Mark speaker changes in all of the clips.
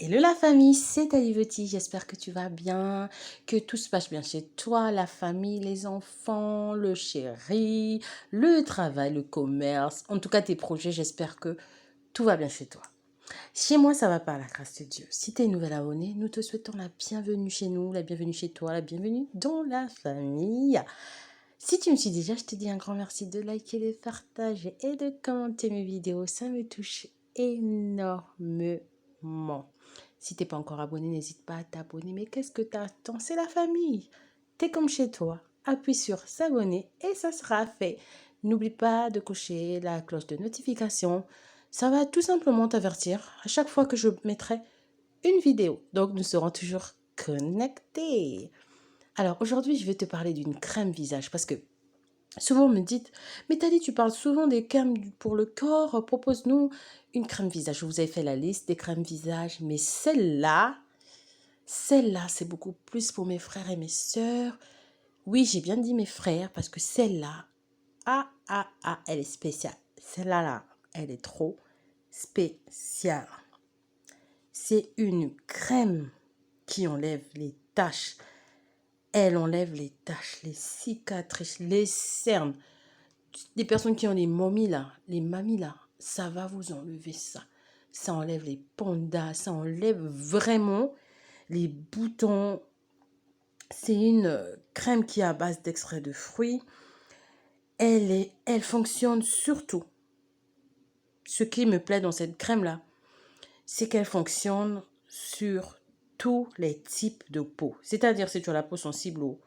Speaker 1: Hello la famille, c'est Aliveti, j'espère que tu vas bien, que tout se passe bien chez toi, la famille, les enfants, le chéri, le travail, le commerce, en tout cas tes projets, j'espère que tout va bien chez toi. Chez moi, ça va par la grâce de Dieu. Si tu es nouvelle abonnée, nous te souhaitons la bienvenue chez nous, la bienvenue chez toi, la bienvenue dans la famille. Si tu me suis déjà, je te dis un grand merci de liker, de partager et de commenter mes vidéos, ça me touche énormément. Si t'es pas encore abonné, n'hésite pas à t'abonner. Mais qu'est-ce que t'attends? C'est la famille. T'es comme chez toi. Appuie sur s'abonner et ça sera fait. N'oublie pas de cocher la cloche de notification. Ça va tout simplement t'avertir à chaque fois que je mettrai une vidéo. Donc nous serons toujours connectés. Alors aujourd'hui, je vais te parler d'une crème visage parce que souvent, vous me dites, mais Tali, tu parles souvent des crèmes pour le corps, propose-nous une crème visage. Je vous ai fait la liste des crèmes visage, mais celle-là, c'est beaucoup plus pour mes frères et mes sœurs. Oui, j'ai bien dit mes frères, parce que celle-là, elle est spéciale. Celle-là, elle est trop spéciale. C'est une crème qui enlève les taches. Elle enlève les taches, les cicatrices, les cernes. Des personnes qui ont des mamies là, les mamies là, ça va vous enlever ça. Ça enlève les pandas, ça enlève vraiment les boutons. C'est une crème qui est à base d'extrait de fruits. Elle fonctionne surtout. Ce qui me plaît dans cette crème là, c'est qu'elle fonctionne sur tous les types de peau. C'est-à-dire si tu as la peau sensible ou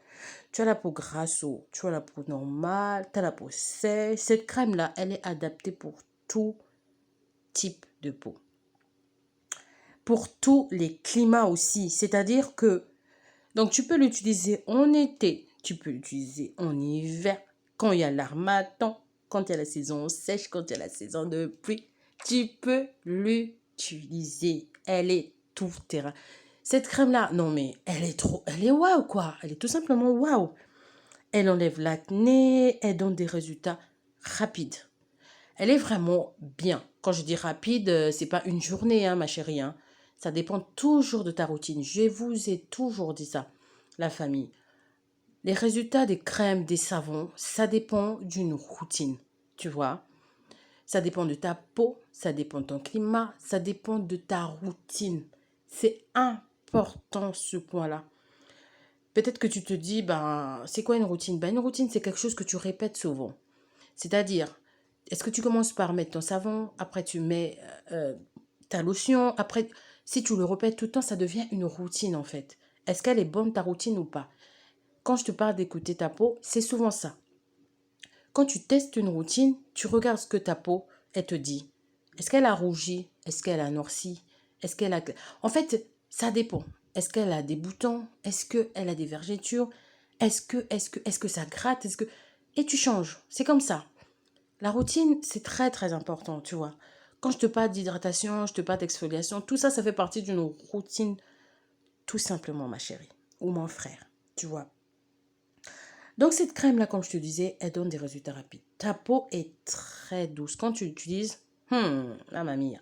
Speaker 1: tu as la peau grasse ou tu as la peau normale, tu as la peau sèche. Cette crème-là, elle est adaptée pour tout type de peau. Pour tous les climats aussi. C'est-à-dire que, donc tu peux l'utiliser en été, tu peux l'utiliser en hiver, quand il y a l'harmattan, quand il y a la saison sèche, quand il y a la saison de pluie. Tu peux l'utiliser. Elle est tout terrain. Cette crème-là, non mais elle est waouh quoi. Elle est tout simplement waouh. Elle enlève l'acné, elle donne des résultats rapides. Elle est vraiment bien. Quand je dis rapide, c'est pas une journée, hein, ma chérie. Hein. Ça dépend toujours de ta routine. Je vous ai toujours dit ça, la famille. Les résultats des crèmes, des savons, ça dépend d'une routine, tu vois. Ça dépend de ta peau, ça dépend de ton climat, ça dépend de ta routine. C'est important ce point-là. Peut-être que tu te dis, ben, c'est quoi une routine? Ben, une routine, c'est quelque chose que tu répètes souvent. C'est-à-dire, est-ce que tu commences par mettre ton savon, après tu mets ta lotion, après, si tu le répètes tout le temps, ça devient une routine en fait. Est-ce qu'elle est bonne ta routine ou pas? Quand je te parle d'écouter ta peau, c'est souvent ça. Quand tu testes une routine, tu regardes ce que ta peau, elle te dit. Est-ce qu'elle a rougi? Est-ce qu'elle a noirci? Est-ce qu'elle a... En fait, ça dépend. Est-ce qu'elle a des boutons? Est-ce qu'elle a des vergetures? Est-ce que ça gratte? Et tu changes. C'est comme ça. La routine, c'est très très important, tu vois. Quand je te parle d'hydratation, je te parle d'exfoliation, tout ça, ça fait partie d'une routine, tout simplement, ma chérie, ou mon frère, tu vois. Donc cette crème-là, comme je te disais, elle donne des résultats rapides. Ta peau est très douce. Quand tu l'utilises, la mamie,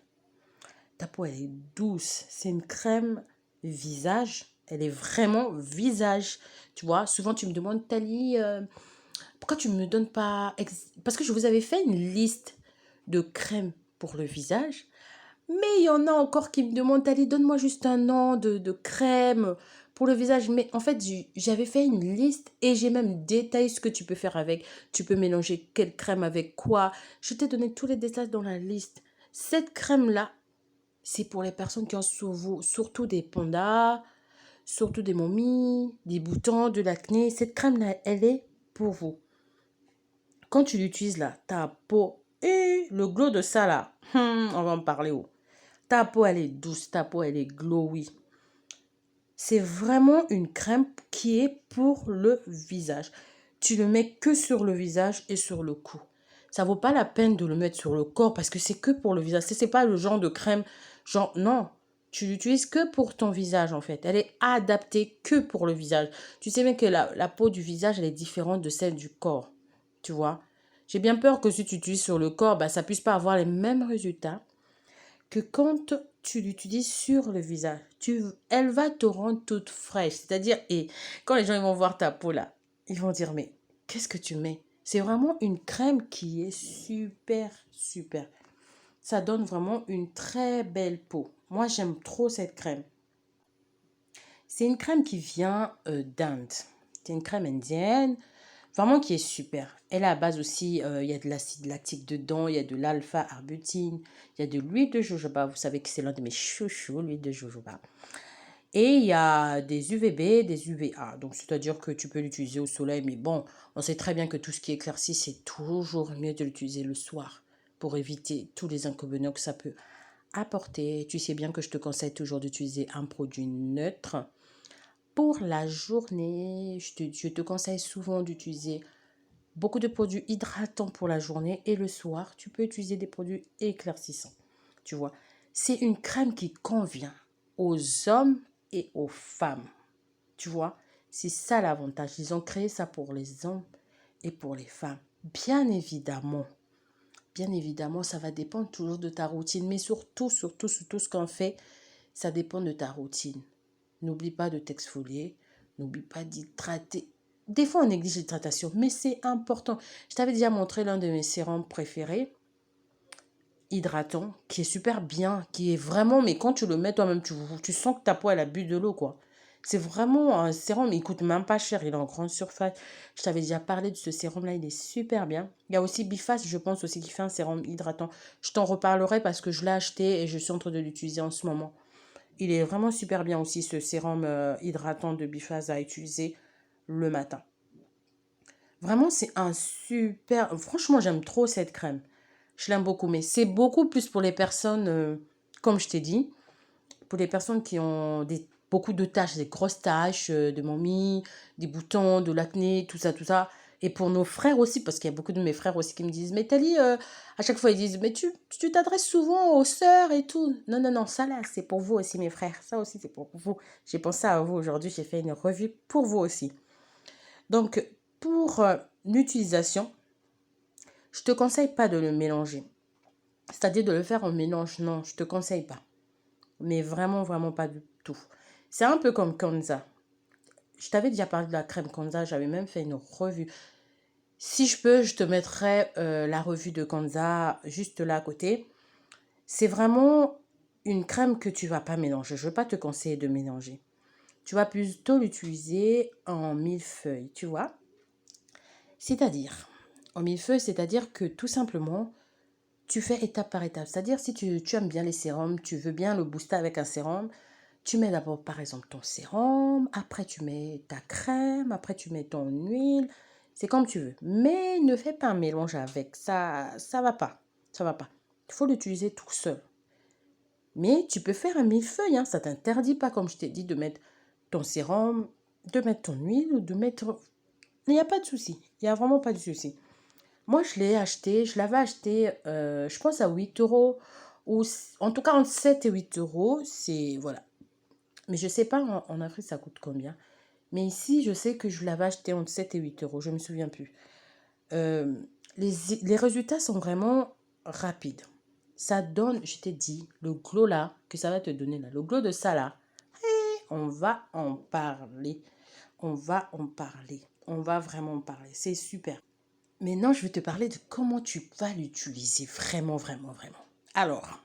Speaker 1: ta peau, elle est douce. C'est une crème visage. Elle est vraiment visage. Tu vois, souvent tu me demandes, Tali, pourquoi tu ne me donnes pas... Parce que je vous avais fait une liste de crèmes pour le visage. Mais il y en a encore qui me demandent, allez, donne-moi juste un nom de crème pour le visage. Mais en fait, j'avais fait une liste et j'ai même détaillé ce que tu peux faire avec. Tu peux mélanger quelle crème avec quoi. Je t'ai donné tous les détails dans la liste. Cette crème-là, c'est pour les personnes qui ont surtout des pandas, surtout des momies, des boutons, de l'acné. Cette crème-là, elle est pour vous. Quand tu l'utilises là, ta peau, et le glow de ça là, on va en parler où? Ta peau, elle est douce, ta peau, elle est glowy. C'est vraiment une crème qui est pour le visage. Tu le mets que sur le visage et sur le cou. Ça vaut pas la peine de le mettre sur le corps parce que c'est que pour le visage. C'est pas le genre de crème, genre, non. Tu l'utilises que pour ton visage, en fait. Elle est adaptée que pour le visage. Tu sais bien que la peau du visage, elle est différente de celle du corps. Tu vois? J'ai bien peur que si tu utilises sur le corps, bah, ça puisse pas avoir les mêmes résultats que quand tu l'utilises sur le visage. Elle va te rendre toute fraîche. C'est-à-dire, et quand les gens ils vont voir ta peau là, ils vont dire, mais qu'est-ce que tu mets? C'est vraiment une crème qui est super, super. Ça donne vraiment une très belle peau. Moi, j'aime trop cette crème. C'est une crème qui vient d'Inde. C'est une crème indienne, vraiment qui est super. Elle est à base aussi, il y a de l'acide lactique dedans, il y a de l'alpha-arbutin, il y a de l'huile de jojoba. Vous savez que c'est l'un de mes chouchous, l'huile de jojoba. Et il y a des UVB, des UVA. Donc, c'est-à-dire que tu peux l'utiliser au soleil. Mais bon, on sait très bien que tout ce qui est éclairci, c'est toujours mieux de l'utiliser le soir pour éviter tous les inconvénients que ça peut apporter. Tu sais bien que je te conseille toujours d'utiliser un produit neutre. Pour la journée, je te conseille souvent d'utiliser beaucoup de produits hydratants pour la journée et le soir, tu peux utiliser des produits éclaircissants. Tu vois, c'est une crème qui convient aux hommes et aux femmes. Tu vois, c'est ça l'avantage. Ils ont créé ça pour les hommes et pour les femmes. Bien évidemment, ça va dépendre toujours de ta routine, mais surtout ce qu'on fait, ça dépend de ta routine. N'oublie pas de t'exfolier, n'oublie pas d'hydrater. Des fois, on néglige l'hydratation, mais c'est important. Je t'avais déjà montré l'un de mes sérums préférés, hydratant, qui est super bien, qui est vraiment, mais quand tu le mets toi-même, tu sens que ta peau, elle a bu de l'eau, quoi. C'est vraiment un sérum, il coûte même pas cher, il est en grande surface. Je t'avais déjà parlé de ce sérum-là, il est super bien. Il y a aussi Biface, je pense aussi, qui fait un sérum hydratant. Je t'en reparlerai parce que je l'ai acheté et je suis en train de l'utiliser en ce moment. Il est vraiment super bien aussi, ce sérum hydratant de Biface à utiliser le matin. Vraiment, c'est un super... Franchement, j'aime trop cette crème. Je l'aime beaucoup, mais c'est beaucoup plus pour les personnes, comme je t'ai dit, pour les personnes qui ont beaucoup de taches, des grosses taches, de momie, des boutons, de l'acné, tout ça, tout ça. Et pour nos frères aussi, parce qu'il y a beaucoup de mes frères aussi qui me disent, mais Tali, à chaque fois ils disent, mais tu t'adresses souvent aux sœurs et tout. Non, non, non, ça là, c'est pour vous aussi, mes frères. Ça aussi, c'est pour vous. J'ai pensé à vous aujourd'hui, j'ai fait une revue pour vous aussi. Donc, pour l'utilisation, je te conseille pas de le mélanger. C'est-à-dire de le faire en mélange, non, je te conseille pas. Mais vraiment, vraiment pas du tout. C'est un peu comme Kanza. Je t'avais déjà parlé de la crème Kanza, j'avais même fait une revue. Si je peux, je te mettrai la revue de Kanza juste là à côté. C'est vraiment une crème que tu vas pas mélanger. Je ne veux pas te conseiller de mélanger. Tu vas plutôt l'utiliser en millefeuille, tu vois. C'est-à-dire, en millefeuille, c'est-à-dire que tout simplement, tu fais étape par étape. C'est-à-dire, si tu aimes bien les sérums, tu veux bien le booster avec un sérum, tu mets d'abord, par exemple, ton sérum, après tu mets ta crème, après tu mets ton huile. C'est comme tu veux. Mais ne fais pas un mélange avec. Ça va pas. Ça va pas. Il faut l'utiliser tout seul. Mais tu peux faire un millefeuille, hein. Ça ne t'interdit pas, comme je t'ai dit, de mettre ton sérum, de mettre ton huile ou de mettre... Il n'y a pas de souci. Il n'y a vraiment pas de souci. Moi, je l'avais acheté, je pense à 8 euros, ou en tout cas entre 7 et 8 euros. C'est, voilà. Mais je ne sais pas en Afrique ça coûte combien. Mais ici, je sais que je l'avais acheté entre 7 et 8 euros. Je ne me souviens plus. Euh, les résultats sont vraiment rapides. Ça donne, je t'ai dit, le glow là, que ça va te donner là. Le glow de ça là, on va en parler. On va en parler. On va vraiment en parler. C'est super. Maintenant, je vais te parler de comment tu vas l'utiliser. Vraiment, vraiment, vraiment. Alors,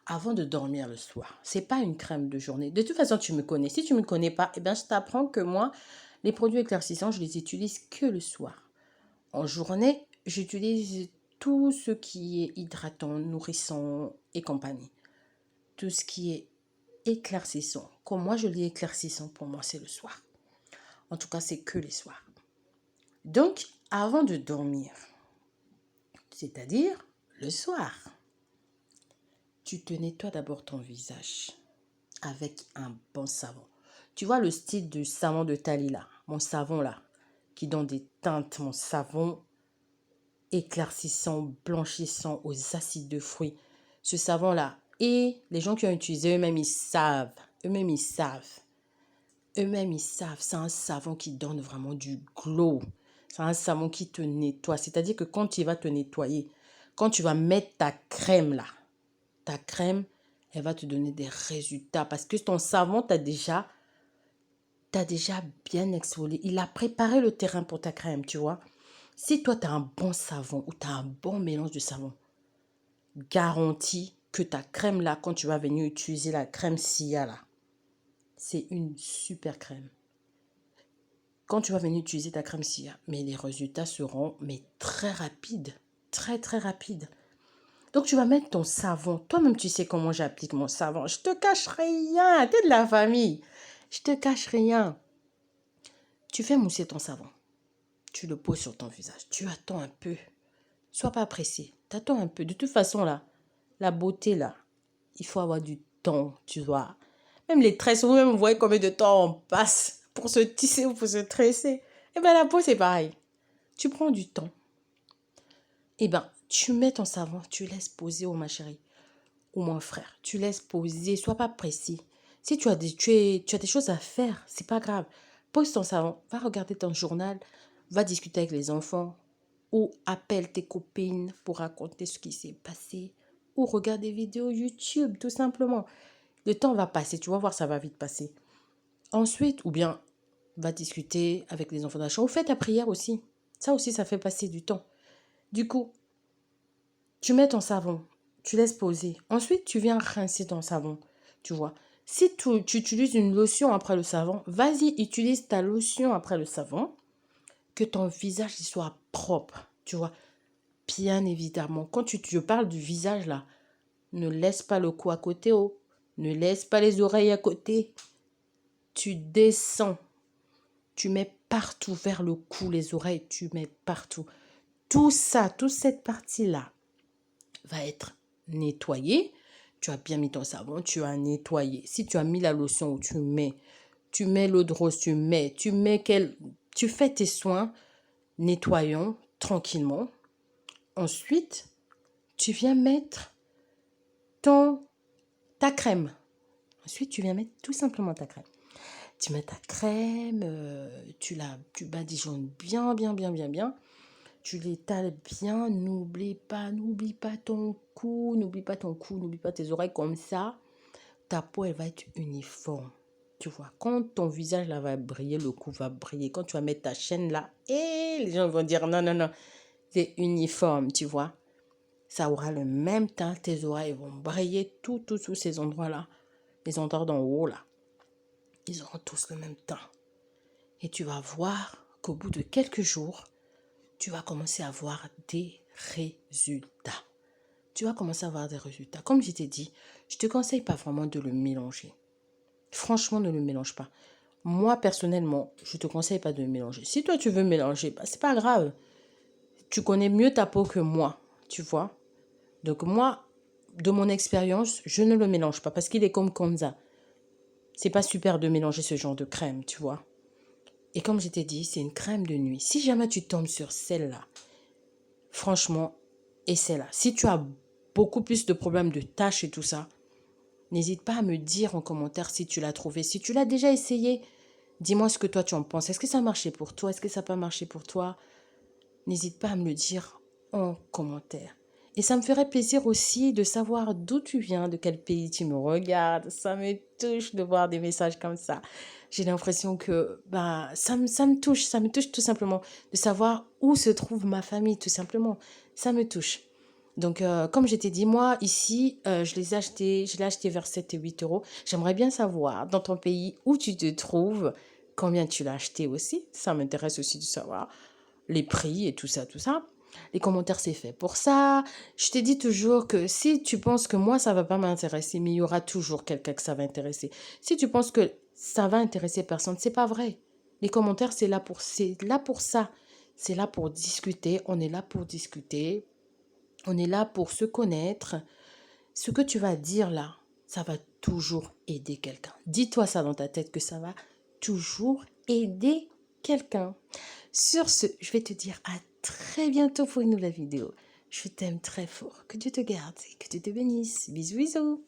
Speaker 1: avant de dormir le soir, c'est pas une crème de journée. De toute façon, tu me connais. Si tu me connais pas, eh bien, je t'apprends que moi, les produits éclaircissants, je les utilise que le soir. En journée, j'utilise tout ce qui est hydratant, nourrissant et compagnie. Tout ce qui est éclaircissant. Comme moi, je lis éclaircissant, pour moi, c'est le soir. En tout cas, c'est que les soirs. Donc, avant de dormir, c'est-à-dire le soir, tu te nettoies d'abord ton visage avec un bon savon. Tu vois le style du savon de Tali là, mon savon là, qui donne des teintes, mon savon éclaircissant, blanchissant aux acides de fruits. Ce savon là, et les gens qui ont utilisé eux-mêmes, ils savent. Eux-mêmes, ils savent. Eux-mêmes, ils savent. C'est un savon qui donne vraiment du glow. C'est un savon qui te nettoie. C'est-à-dire que quand il va te nettoyer, quand tu vas mettre ta crème là, ta crème, elle va te donner des résultats parce que ton savon t'as déjà bien exfolié. Il a préparé le terrain pour ta crème, tu vois. Si toi, tu as un bon savon ou tu as un bon mélange de savon, garantis que ta crème là, quand tu vas venir utiliser la crème Sia là, c'est une super crème. Quand tu vas venir utiliser ta crème Sia, mais les résultats seront très rapides. Très, très rapides. Donc, tu vas mettre ton savon. Toi-même, tu sais comment j'applique mon savon. Je te cache rien. Tu es de la famille. Je te cache rien. Tu fais mousser ton savon. Tu le poses sur ton visage. Tu attends un peu. Sois pas pressé. T'attends un peu. De toute façon, là, la beauté, là, il faut avoir du temps, tu vois. Même les tresses, vous-même, vous voyez combien de temps on passe pour se tisser ou pour se tresser. Eh bien, la peau, c'est pareil. Tu prends du temps. Eh bien, tu mets ton savon, tu laisses poser, oh ma chérie, ou mon frère. Tu laisses poser, sois pas pressé. Si tu as des choses à faire, c'est pas grave. Pose ton savon, va regarder ton journal, va discuter avec les enfants, ou appelle tes copines pour raconter ce qui s'est passé, ou regarde des vidéos YouTube, tout simplement. Le temps va passer, tu vas voir, ça va vite passer. Ensuite, ou bien, va discuter avec les enfants de la chambre, ou fais ta prière aussi. Ça aussi, ça fait passer du temps. Du coup, tu mets ton savon, tu laisses poser. Ensuite, tu viens rincer ton savon, tu vois. Si tu utilises une lotion après le savon, vas-y, utilise ta lotion après le savon, que ton visage il soit propre, tu vois. Bien évidemment, quand je parle du visage là, ne laisse pas le cou à côté, oh. Ne laisse pas les oreilles à côté. Tu descends, tu mets partout vers le cou, les oreilles, tu mets partout. Tout ça, toute cette partie-là va être nettoyée. Tu as bien mis ton savon, tu as nettoyé. Si tu as mis la lotion, tu mets l'eau de rose, tu fais tes soins, nettoyons tranquillement. Ensuite, tu viens mettre ta crème. Ensuite, tu viens mettre tout simplement ta crème. Tu mets ta crème, tu badigeonnes bien, bien, bien, bien, bien. Tu l'étales bien, n'oublie pas ton cou, n'oublie pas tes oreilles comme ça. Ta peau, elle va être uniforme. Tu vois, quand ton visage là va briller, le cou va briller. Quand tu vas mettre ta chaîne là, et les gens vont dire non, non, non, c'est uniforme, tu vois. Ça aura le même teint, tes oreilles vont briller, tous ces endroits-là. Les endroits d'en haut là, ils auront tous le même teint. Et tu vas voir qu'au bout de quelques jours, tu vas commencer à voir des résultats. Tu vas commencer à avoir des résultats. Comme je t'ai dit, je ne te conseille pas vraiment de le mélanger. Franchement, ne le mélange pas. Moi, personnellement, je ne te conseille pas de le mélanger. Si toi, tu veux mélanger, bah, c'est pas grave. Tu connais mieux ta peau que moi, tu vois. Donc moi, de mon expérience, je ne le mélange pas parce qu'il est comme Konza. C'est pas super de mélanger ce genre de crème, tu vois. Et comme je t'ai dit, c'est une crème de nuit. Si jamais tu tombes sur celle-là, franchement, essaie-la. Si tu as beaucoup plus de problèmes de taches et tout ça, n'hésite pas à me dire en commentaire si tu l'as trouvé. Si tu l'as déjà essayé, dis-moi ce que toi tu en penses. Est-ce que ça a marché pour toi? Est-ce que ça n'a pas marché pour toi? N'hésite pas à me le dire en commentaire. Et ça me ferait plaisir aussi de savoir d'où tu viens, de quel pays tu me regardes. Ça me touche de voir des messages comme ça. J'ai l'impression que ça me touche tout simplement de savoir où se trouve ma famille, tout simplement. Ça me touche. Donc, comme je t'ai dit, moi, ici, je l'ai acheté vers 7 et 8 euros. J'aimerais bien savoir, dans ton pays, où tu te trouves, combien tu l'as acheté aussi. Ça m'intéresse aussi de savoir les prix et tout ça, tout ça. Les commentaires, c'est fait pour ça. Je te dis toujours que si tu penses que moi, ça va pas m'intéresser, mais il y aura toujours quelqu'un que ça va intéresser. Si tu penses que ça va intéresser personne, c'est pas vrai. Les commentaires, c'est là pour ça. C'est là pour discuter. On est là pour discuter. On est là pour se connaître. Ce que tu vas dire là, ça va toujours aider quelqu'un. Dis-toi ça dans ta tête que ça va toujours aider quelqu'un. Sur ce, je vais te dire à très bientôt pour une nouvelle vidéo. Je t'aime très fort. Que Dieu te garde et que Dieu te bénisse. Bisous, bisous.